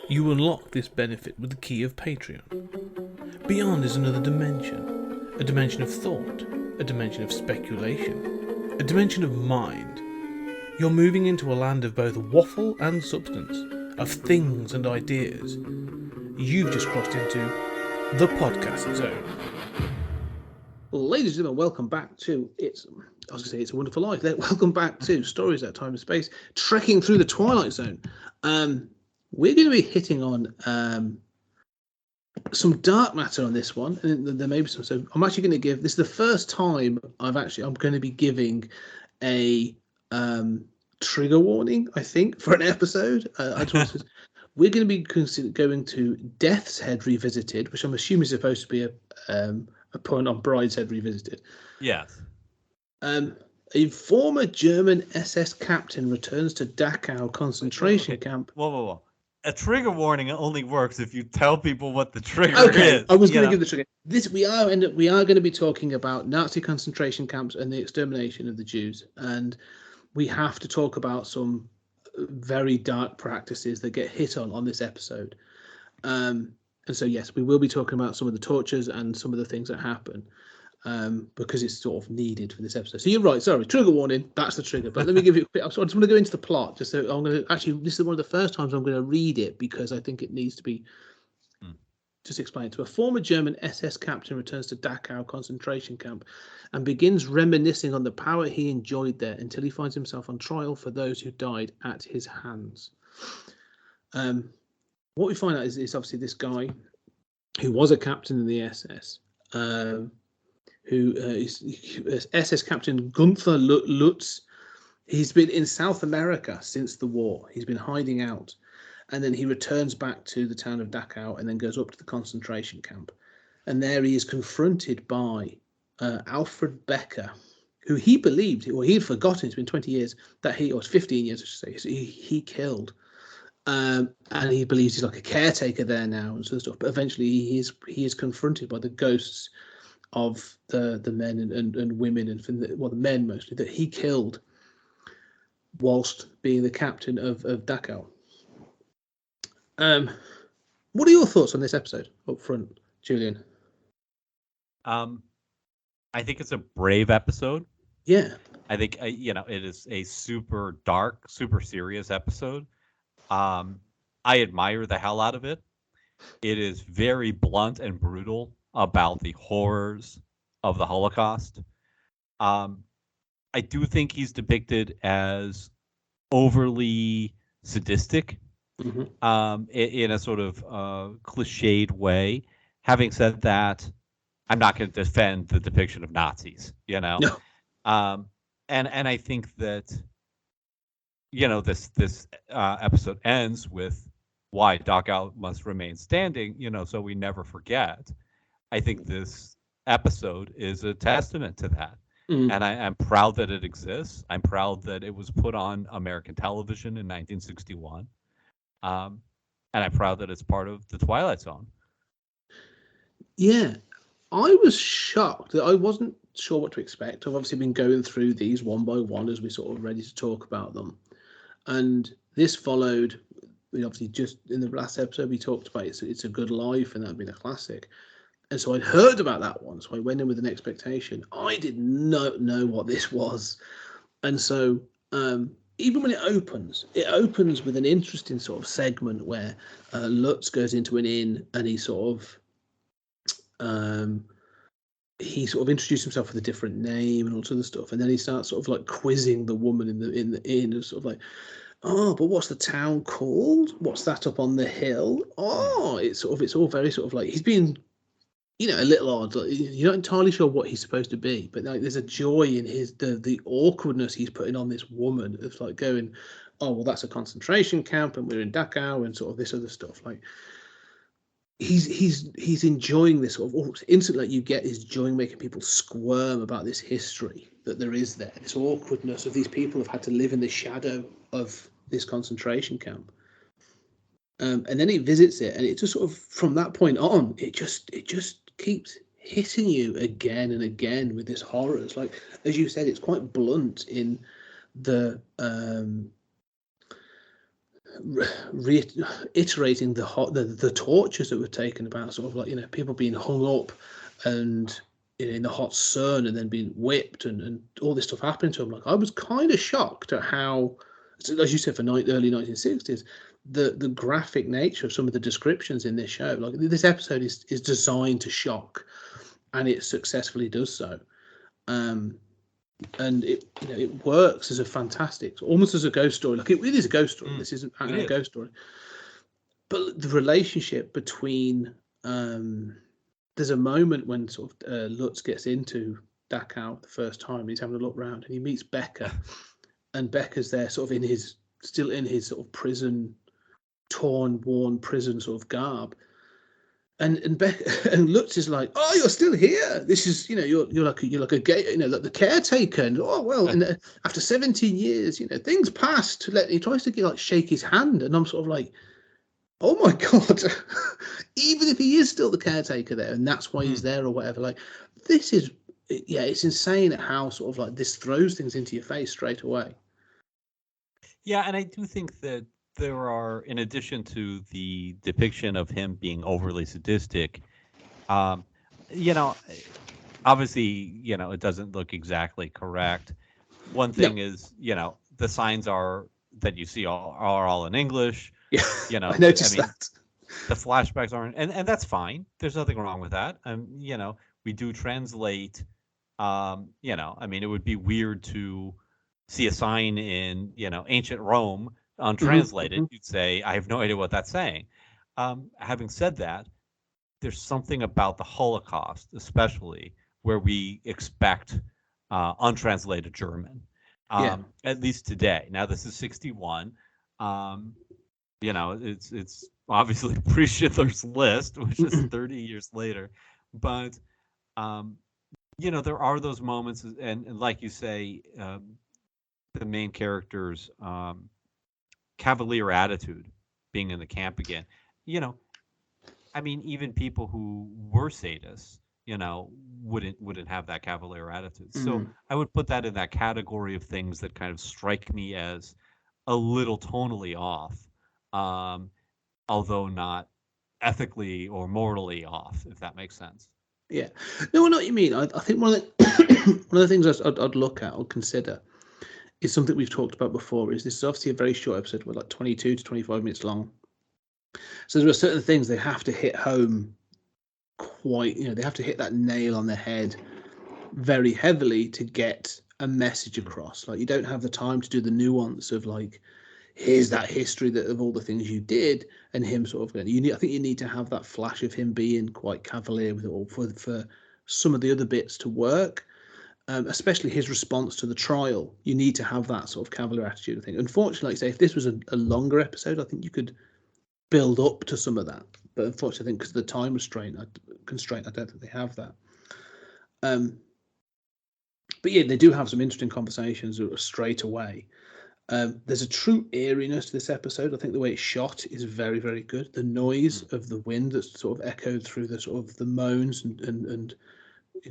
You unlock this benefit with the key of Patreon. Beyond is another dimension. A dimension of thought. A dimension of speculation. A dimension of mind. You're moving into a land of both waffle and substance. Of things and ideas. You've just crossed into the podcast zone. Ladies and gentlemen, welcome back to It's a Wonderful Life. Welcome back to Stories Out of Time and Space, trekking through the Twilight Zone. We're going to be hitting on some dark matter on this one, and there may be some. So I'm actually going to give this is the first time I'm going to be giving a trigger warning. I think for an episode, we're going to be going to Death's Head Revisited, which I'm assuming is supposed to be a point on Brideshead Revisited. Yes. A former German SS captain returns to Dachau concentration camp. Whoa. A trigger warning only works if you tell people what the trigger is. I was going to give the trigger. We are going to be talking about Nazi concentration camps and the extermination of the Jews, and we have to talk about some very dark practices that get hit on this episode. And so, yes, we will be talking about some of the tortures and some of the things that happen because it's sort of needed for this episode. So you're right. Sorry, trigger warning. That's the trigger. But let me give you a quick. I just want to go into the plot. Just so I'm going to actually. This is one of the first times I'm going to read it because I think it needs to be just explained. To a former German SS captain returns to Dachau concentration camp and begins reminiscing on the power he enjoyed there until he finds himself on trial for those who died at his hands. What we find out is obviously this guy who was a captain in the SS, who is SS Captain Gunther Lutz. He's been in South America since the war. He's been hiding out. And then he returns back to the town of Dachau and then goes up to the concentration camp. And there he is confronted by Alfred Becker, who he believed, or he'd forgotten, it's been 20 years, or 15 years, I should say, so he killed. And he believes he's like a caretaker there now and sort of stuff. But eventually he is confronted by the ghosts of the men and women and the men mostly that he killed whilst being the captain of Dachau. What are your thoughts on this episode up front, Julian? I think it's a brave episode. Yeah. I think it is a super dark, super serious episode. I admire the hell out of it. It is very blunt and brutal about the horrors of the Holocaust. I do think he's depicted as overly sadistic, in a sort of cliched way. Having said that, I'm not going to defend the depiction of Nazis, No. And I think that this episode ends with why Dachau must remain standing, so we never forget. I think this episode is a testament to that. And I'm proud that it exists. I'm proud that it was put on American television in 1961. And I'm proud that it's part of the Twilight Zone. Yeah, I was shocked. I wasn't sure what to expect. I've obviously been going through these one by one as we sort of ready to talk about them. And this followed, obviously just in the last episode, we talked about It's a Good Life, and that had been a classic. And so I'd heard about that one, so I went in with an expectation. I did not know what this was. And so even when it opens with an interesting sort of segment where Lutz goes into an inn and he sort of introduced himself with a different name and all sort of stuff. And then he starts sort of like quizzing the woman in the inn, and sort of like, oh, but what's the town called? What's that up on the hill? Oh, it's all very sort of like he's being, a little odd. Like, you're not entirely sure what he's supposed to be, but like there's a joy in the awkwardness he's putting on this woman. It's like going, oh, well, that's a concentration camp, and we're in Dachau, and sort of this other stuff. Like he's enjoying this sort of instantly. Like, you get his joy making people squirm about this history that there is there. This awkwardness of these people have had to live in the shadow of this concentration camp. And then he visits it, and it just sort of from that point on, it just keeps hitting you again and again with this horror. It's like, as you said, it's quite blunt in the reiterating the tortures that were taken about, sort of like, people being hung up and in the hot sun and then being whipped and all this stuff happening to them. Like, I was kind of shocked at how, as you said, for early 1960s, the graphic nature of some of the descriptions in this show. Like, this episode is designed to shock, and it successfully does so. And it works as a fantastic, almost as a ghost story. Like, it is a ghost story. This isn't a ghost story, but the relationship between there's a moment when sort of Lutz gets into Dachau the first time. He's having a look around and he meets Becca, and Becca's there, sort of still in his sort of prison, worn prison sort of garb. And Becca and Lutz is like, "Oh, you're still here. This is, you're like a gay, like the caretaker." And after 17 years, things passed. He tries to shake his hand, and I'm sort of like, "Oh my God!" Even if he is still the caretaker there, and that's why he's there or whatever, like, this is, it's insane how sort of like this throws things into your face straight away. Yeah, and I do think that there are, in addition to the depiction of him being overly sadistic, obviously, it doesn't look exactly correct. One thing is, the signs that you see are all in English. Yeah, I noticed that. The flashbacks aren't, and that's fine. There's nothing wrong with that. We do translate. It would be weird to see a sign in, ancient Rome untranslated. You'd say, I have no idea what that's saying. Having said that, there's something about the Holocaust, especially, where we expect untranslated German, at least today. Now, this is 61. It's obviously pre-Schindler's List, which is 30 years later. But, there are those moments, and like you say, the main character's cavalier attitude being in the camp again. Even people who were sadists, wouldn't have that cavalier attitude. So I would put that in that category of things that kind of strike me as a little tonally off, although not ethically or morally off, if that makes sense. Yeah, no, I know what you mean. I think one of the things I'd look at or consider is something we've talked about before. Is this is obviously a very short episode, we're like 22 to 25 minutes long. So there are certain things they have to hit home quite, they have to hit that nail on the head very heavily to get a message across. Like, you don't have the time to do the nuance of like, here's that history of all the things you did, and him sort of, I think you need to have that flash of him being quite cavalier with it all for some of the other bits to work. Especially his response to the trial. You need to have that sort of cavalier attitude, I think. Unfortunately, like I say, if this was a longer episode, I think you could build up to some of that. But unfortunately, I think because of the time constraint, I don't think they have that. But yeah, they do have some interesting conversations straight away. There's a true eeriness to this episode. I think the way it's shot is very, very good. The noise of the wind that's sort of echoed through the sort of the moans and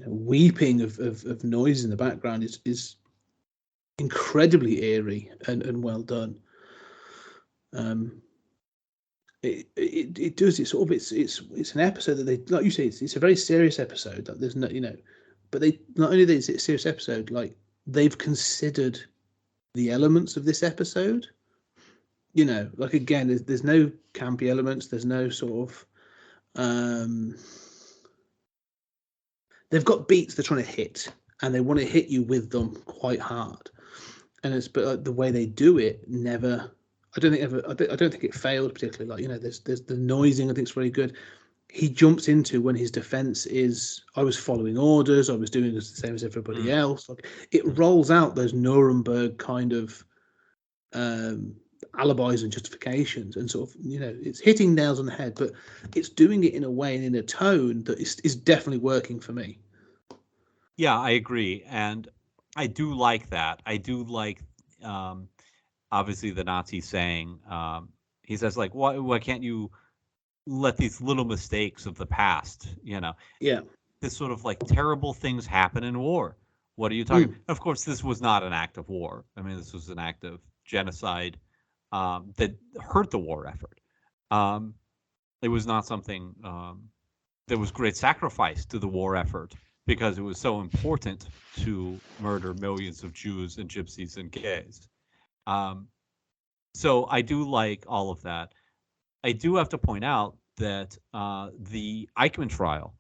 weeping of noise in the background is incredibly eerie and well done. It does it sort of it's an episode that they, like you say, it's a very serious episode. Like, there's no, but they not only is it a serious episode, like, they've considered the elements of this episode. Like, again, there's no campy elements. There's no sort of they've got beats they're trying to hit, and they want to hit you with them quite hard. And but the way they do it never. I don't think it failed particularly. Like, there's the noising. I think it's very good. He jumps into when his defense is, I was following orders. I was doing the same as everybody else. Like, it rolls out those Nuremberg kind of alibis and justifications, and sort of, it's hitting nails on the head, but it's doing it in a way and in a tone that is definitely working for me. Yeah, I agree, and I do like that. I do like, obviously, the Nazi saying, he says, like, why can't you let these little mistakes of the past, Yeah. This sort of like terrible things happen in war. What are you talking? Of course, this was not an act of war. I mean, this was an act of genocide. that hurt the war effort. It was not something there was great sacrifice to the war effort because it was so important to murder millions of Jews and gypsies and gays. So I do like all of that. I do have to point out that the Eichmann trial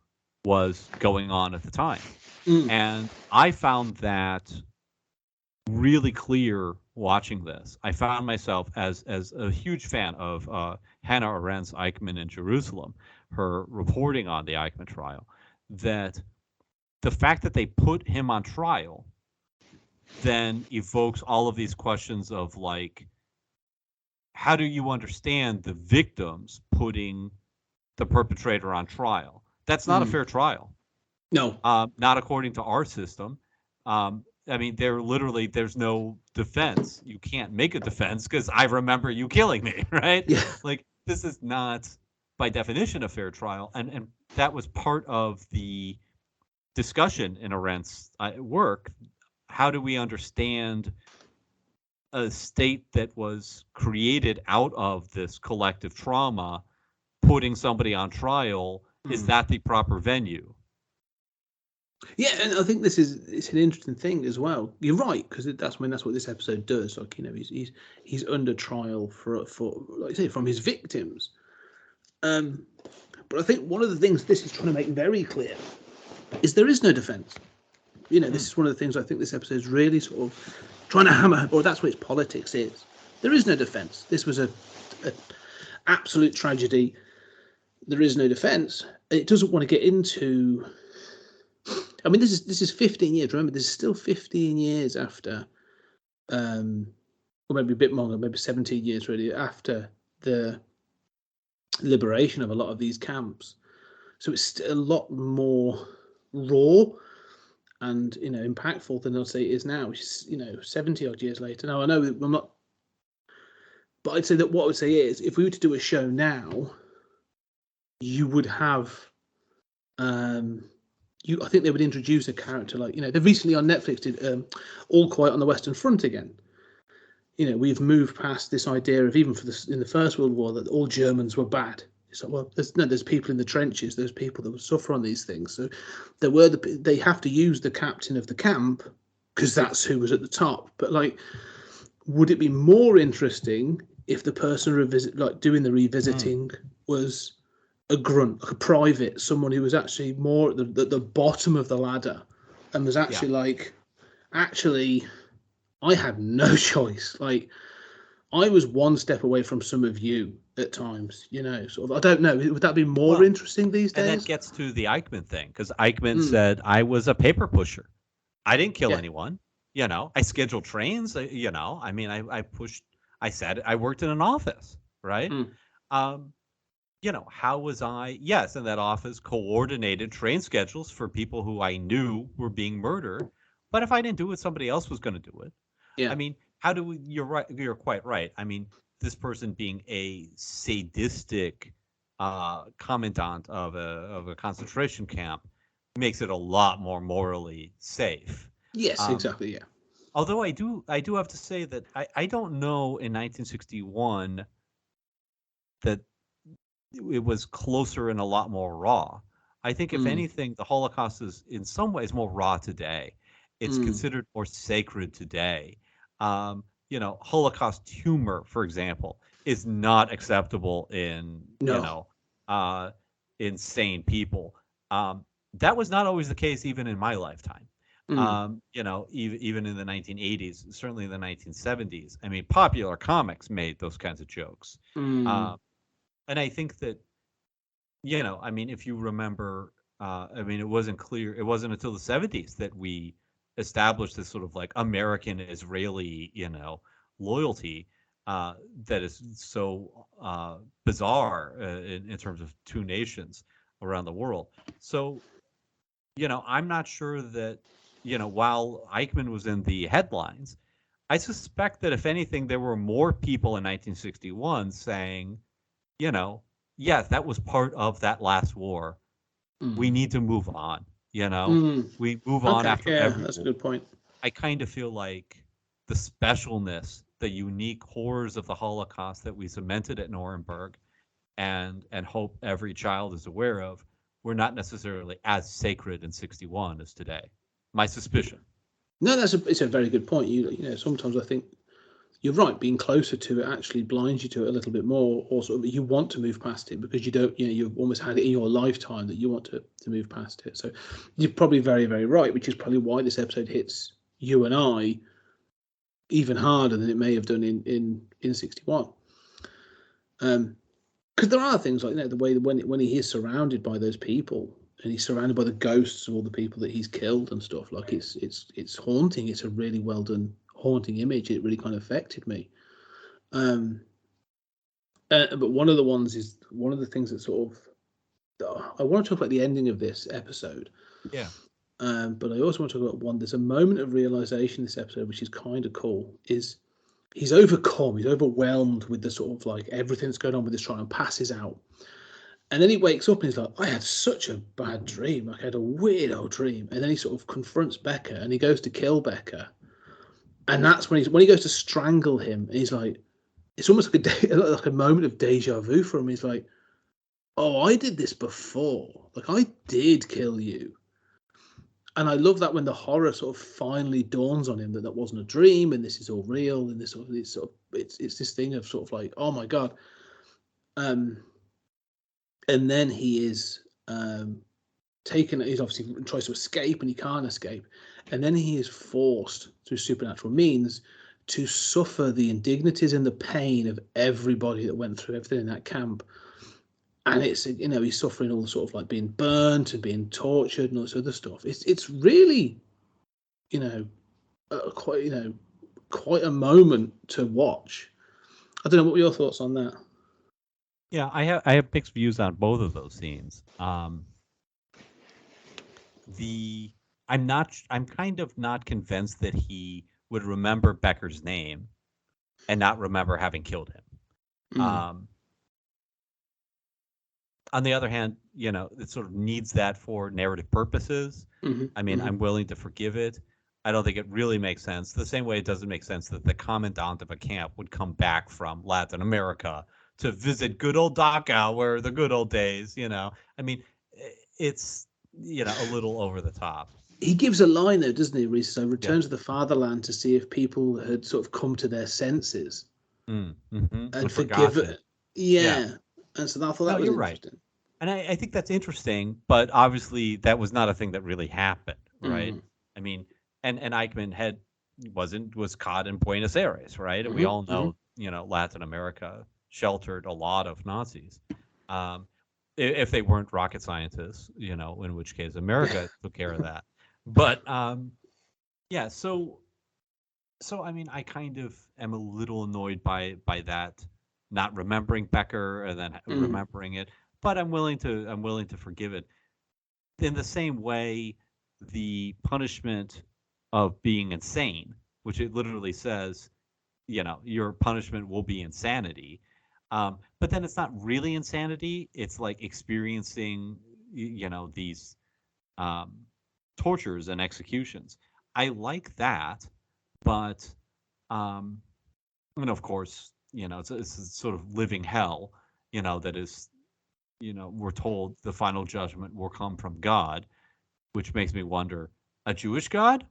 was going on at the time. And I found that really clear watching this. I found myself as a huge fan of Hannah Arendt's Eichmann in Jerusalem, her reporting on the Eichmann trial, that the fact that they put him on trial then evokes all of these questions of like, how do you understand the victims putting the perpetrator on trial? That's not a fair trial. No. Not according to our system. I mean, there's no defense. You can't make a defense because I remember you killing me, right? Yeah. Like, this is not, by definition, a fair trial. And that was part of the discussion in Arendt's work. How do we understand a state that was created out of this collective trauma, putting somebody on trial? Is that the proper venue? Yeah, and I think it's an interesting thing as well. You're right, because that's what this episode does. Like, you know, he's under trial for like I say, from his victims. But I think one of the things this is trying to make very clear is there is no defense. You know, this is one of the things I think this episode is really sort of trying to hammer, or that's what its politics is. There is no defense. This was a absolute tragedy. There is no defense. It doesn't want to get into. I mean, this is 15 years. Remember, this is still 15 years after, or maybe a bit longer, maybe 17 years really after the liberation of a lot of these camps. So it's still a lot more raw and, you know, impactful than I'd say it is now, which is, you know, 70 odd years later. Now, I know I'm not, but I'd say that what I would say is if we were to do a show now, you would have, I think they would introduce a character like, you know, they recently on Netflix did All Quiet on the Western Front again. You know, we've moved past this idea of even in the First World War that all Germans were bad. It's like, well, there's people in the trenches, there's people that would suffer on these things. So they have to use the captain of the camp because that's who was at the top. But like, would it be more interesting if the person doing the revisiting was a grunt, like a private, someone who was actually more at the bottom of the ladder and was actually actually, I had no choice. Like, I was one step away from some of you at times, you know, sort of. I don't know. Would that be more interesting these days? And that gets to the Eichmann thing, because Eichmann said, I was a paper pusher. I didn't kill anyone. You know, I scheduled trains. You know, I mean, I pushed, I said I worked in an office, right? You know, how was I? Yes, in that office, coordinated train schedules for people who I knew were being murdered. But if I didn't do it, somebody else was going to do it. Yeah. I mean, how do we? You're right. You're quite right. I mean, this person being a sadistic commandant of a concentration camp makes it a lot more morally safe. Yes, exactly. Yeah. Although I do have to say that I don't know in 1961 that it was closer and a lot more raw. I think if anything, the Holocaust is in some ways more raw today. It's considered more sacred today. You know, Holocaust humor, for example, is not acceptable in insane people. That was not always the case even in my lifetime. You know, even in the 1980s, certainly in the 1970s. I mean, popular comics made those kinds of jokes. And I think that, you know, I mean, if you remember, I mean, it wasn't until the 70s that we established this sort of like American-Israeli, you know, loyalty that is so bizarre in terms of two nations around the world. So, you know, I'm not sure that, you know, while Eichmann was in the headlines, I suspect that if anything, there were more people in 1961 saying, you know, yes, that was part of that last war. We need to move on. You know, we move on after every war. That's a good point. I kind of feel like the specialness the unique horrors of the Holocaust that we cemented at Nuremberg and hope every child is aware of were not necessarily as sacred in 61 as today. My suspicion. No, it's a very good point. You know, sometimes I think you're right. Being closer to it actually blinds you to it a little bit more, or sort of you want to move past it because you don't. You know, you've almost had it in your lifetime that you want to move past it. So you're probably very, very right, which is probably why this episode hits you and I even harder than it may have done in 61. Because there are things like, you know, the way that when he is surrounded by those people and he's surrounded by the ghosts of all the people that he's killed and stuff, like it's haunting. It's a really well done haunting image. It really kind of affected me. But one of the things that sort of, I want to talk about the ending of this episode. Yeah. But I also want to talk about one. There's a moment of realization in this episode, which is kind of cool. Is he's overwhelmed with the sort of like everything that's going on with this trial and passes out. And then he wakes up and he's like, I had such a bad dream. Like I had a weird old dream. And then he sort of confronts Becca and he goes to kill Becca. And that's when he goes to strangle him. And he's like, it's almost like a moment of deja vu for him. He's like, oh, I did this before. Like I did kill you. And I love that when the horror sort of finally dawns on him that wasn't a dream and this is all real and it's this thing of sort of like, oh my God. And then he is taken. He's obviously tries to escape and he can't escape. And then he is forced through supernatural means to suffer the indignities and the pain of everybody that went through everything in that camp. And it's, you know, he's suffering all the sort of like being burnt and being tortured and all this other stuff. It's really, you know, quite a moment to watch. I don't know, what were your thoughts on that? Yeah, I have mixed views on both of those scenes. I'm kind of not convinced that he would remember Becker's name and not remember having killed him. On the other hand, you know, it sort of needs that for narrative purposes. I mean, I'm willing to forgive it. I don't think it really makes sense. The same way it doesn't make sense that the commandant of a camp would come back from Latin America to visit good old Dachau, where the good old days, you know. I mean, it's, you know, a little over the top. He gives a line though, doesn't he, Reese? So return to the fatherland to see if people had sort of come to their senses and forgive it. Yeah. And so I thought that was interesting. Right. And I think that's interesting, but obviously that was not a thing that really happened, right? I mean, and Eichmann was caught in Buenos Aires, right? And we all know, you know, Latin America sheltered a lot of Nazis. If they weren't rocket scientists, you know, in which case America took care of that. But yeah, so I mean, I kind of am a little annoyed by that, not remembering Becker and then remembering it. But I'm willing to forgive it. In the same way, the punishment of being insane, which it literally says, you know, your punishment will be insanity. But then it's not really insanity. It's like experiencing, you know, these tortures and executions. I like that, but and of course, you know, it's a sort of living hell, you know, that is. You know, we're told the final judgment will come from God, which makes me wonder, a Jewish God?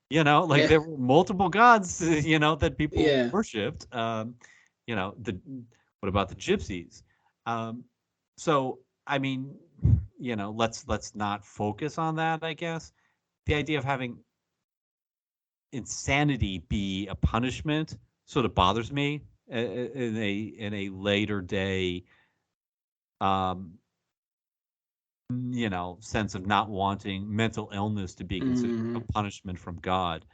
You know, like there were multiple gods, you know, that people worshipped. You know, what about the gypsies? So, I mean, you know, let's not focus on that, I guess. The idea of having insanity be a punishment sort of bothers me in a later day you know, sense of not wanting mental illness to be considered a punishment from God.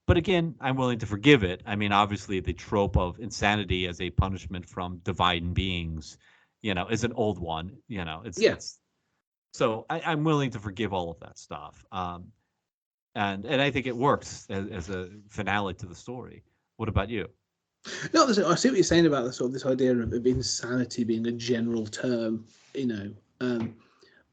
But again, I'm willing to forgive it. I mean, obviously, the trope of insanity as a punishment from divine beings, you know, is an old one. You know, it's so I'm willing to forgive all of that stuff. And I think it works as a finale to the story. What about you? No, I see what you're saying about this idea of insanity being a general term, you know.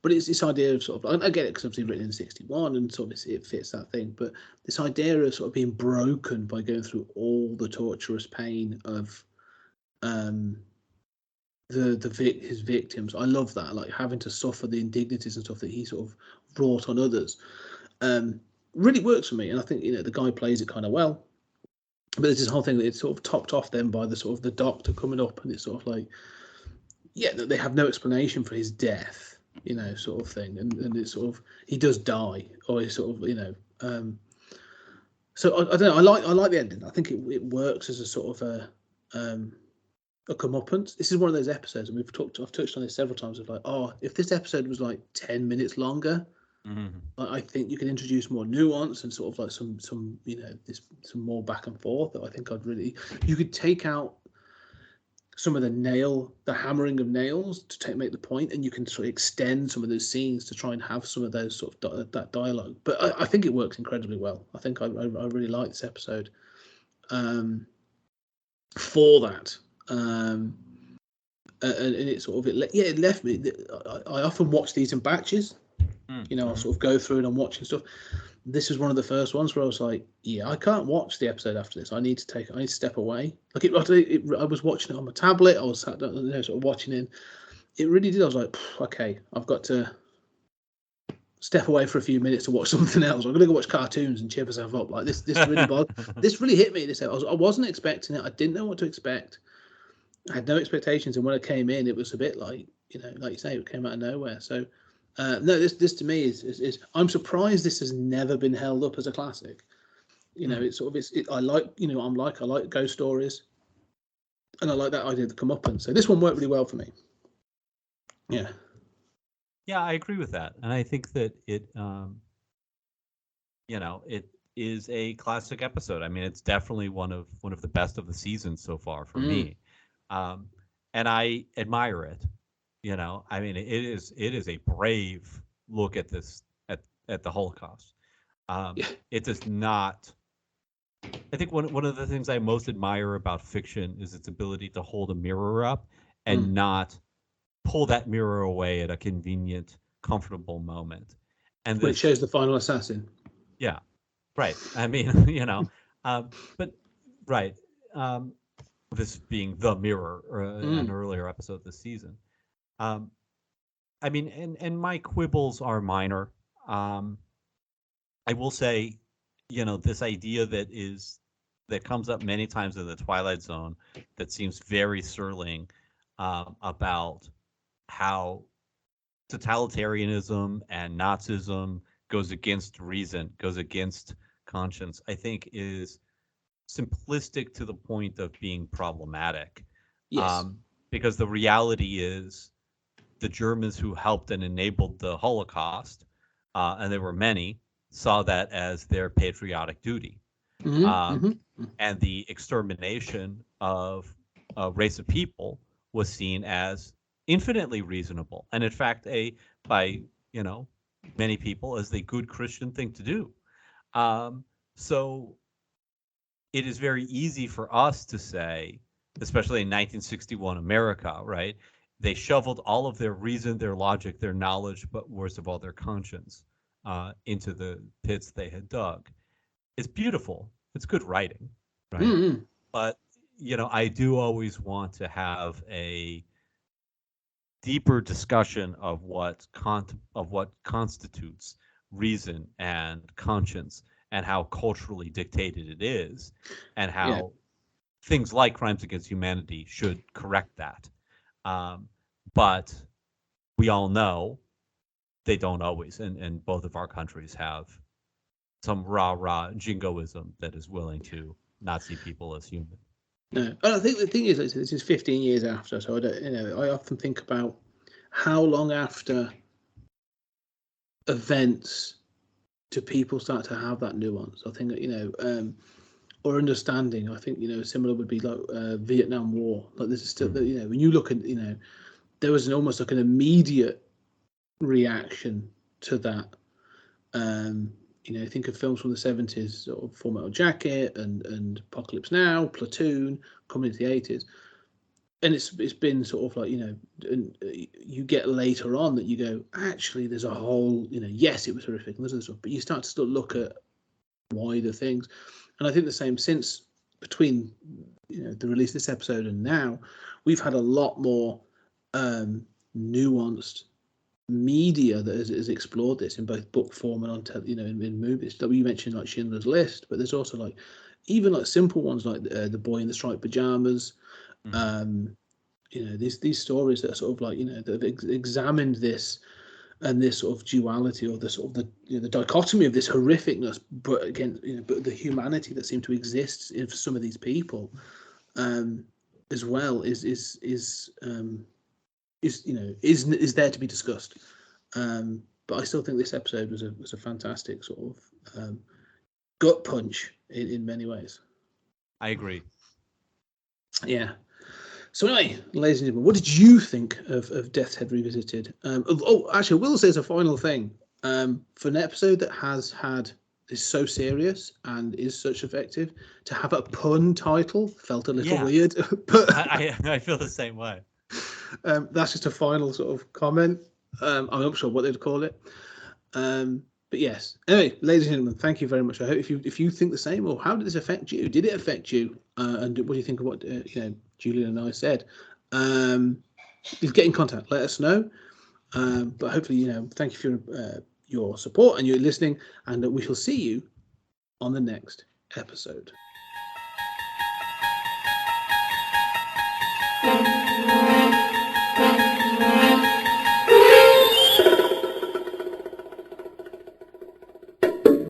But it's this idea of sort of, I get it because obviously written in '61 and sort of it fits that thing, but this idea of sort of being broken by going through all the torturous pain of his victims. I love that, like having to suffer the indignities and stuff that he sort of brought on others. Really works for me, and I think the guy plays it kind of well. But there's this whole thing that it's sort of topped off then by the sort of the doctor coming up, and it's sort of like, they have no explanation for his death, sort of thing, and it's sort of he does die, or he's sort of So I don't know. I like the ending. I think it works as a sort of a comeuppance. This is one of those episodes, and I've touched on this several times. Of like, if this episode was like 10 minutes longer, I think you can introduce more nuance and sort of like some some more back and forth. That I think you could take out some of the hammering of nails to make the point, and you can sort of extend some of those scenes to try and have some of those sort of that dialogue. But I think it works incredibly well. I think I really like this episode for that. And it sort of it left me. I often watch these in batches. I'll sort of go through and I'm watching stuff. This is one of the first ones where I was like, I can't watch the episode after this. I need to step away. Like I was watching it on my tablet. I was sat down, sort of watching it. It really did. I was like, okay, I've got to step away for a few minutes to watch something else. I'm gonna go watch cartoons and cheer myself up. Like this really this really hit me. I wasn't expecting it. I didn't know what to expect. I had no expectations, and when I came in, it was a bit like like you say, it came out of nowhere. So. No, this to me is I'm surprised this has never been held up as a classic. It's sort of I like I like ghost stories, and I like that idea of the comeuppance. So this one worked really well for me. Yeah. Yeah, I agree with that, and I think that it it is a classic episode. I mean, it's definitely one of the best of the season so far for me, and I admire it. I mean, it is a brave look at this at the Holocaust. It does not. I think one of the things I most admire about fiction is its ability to hold a mirror up and not pull that mirror away at a convenient, comfortable moment. And when it shows the final assassin. Yeah, right. I mean, but right. This being the mirror, an earlier episode this season. I mean, and my quibbles are minor. I will say, this idea that comes up many times in the Twilight Zone that seems very Serling about how totalitarianism and Nazism goes against reason, goes against conscience, I think is simplistic to the point of being problematic. Yes. Because the reality is the Germans who helped and enabled the Holocaust, and there were many, saw that as their patriotic duty. And the extermination of a race of people was seen as infinitely reasonable, and in fact, by many people as the good Christian thing to do. So it is very easy for us to say, especially in 1961 America, right? They shoveled all of their reason, their logic, their knowledge, but worst of all, their conscience into the pits they had dug. It's beautiful. It's good writing, right? But I do always want to have a deeper discussion of what constitutes reason and conscience, and how culturally dictated it is, and how things like crimes against humanity should correct that. But we all know they don't always, and both of our countries have some rah-rah jingoism that is willing to not see people as human. No, and I think the thing is, this is 15 years after, so I don't, I often think about how long after events do people start to have that nuance. I think or understanding. I think similar would be like Vietnam War. Like this is still when you look at there was almost like an immediate reaction to that. Think of films from the 70s, sort of Full Metal Jacket and Apocalypse Now, Platoon, coming into the 80s. and it's been sort of like, you know, and you get later on that you go, actually, there's a whole, you know, yes, it was horrific and there's other stuff, but you start to still look at wider things. And I think the same since between, you know, the release of this episode and now, we've had a lot more nuanced media that has explored this in both book form and on you know, in movies. Like you mentioned, like Schindler's List, but there's also like even like simple ones like the Boy in the Striped Pajamas. You know, these stories that are sort of like, you know, that have examined this and this sort of duality, or the sort of the, you know, the dichotomy of this horrificness, but again, you know, but the humanity that seemed to exist in some of these people, as well, is you know, is there to be discussed. But I still think this episode was a fantastic sort of gut punch in many ways. I agree. Yeah. So anyway, ladies and gentlemen, what did you think of Death's Head Revisited? Actually, I will say as a final thing, for an episode that is so serious and is such effective, to have a pun title felt a little weird. But I feel the same way. That's just a final sort of comment. I'm not sure what they'd call it. But yes. Anyway, ladies and gentlemen, thank you very much. I hope if you think the same, or how did this affect you? Did it affect you? And what do you think of what you know, Julian and I said? Get in contact. Let us know. But hopefully, you know, thank you for your support and your listening, and we shall see you on the next episode.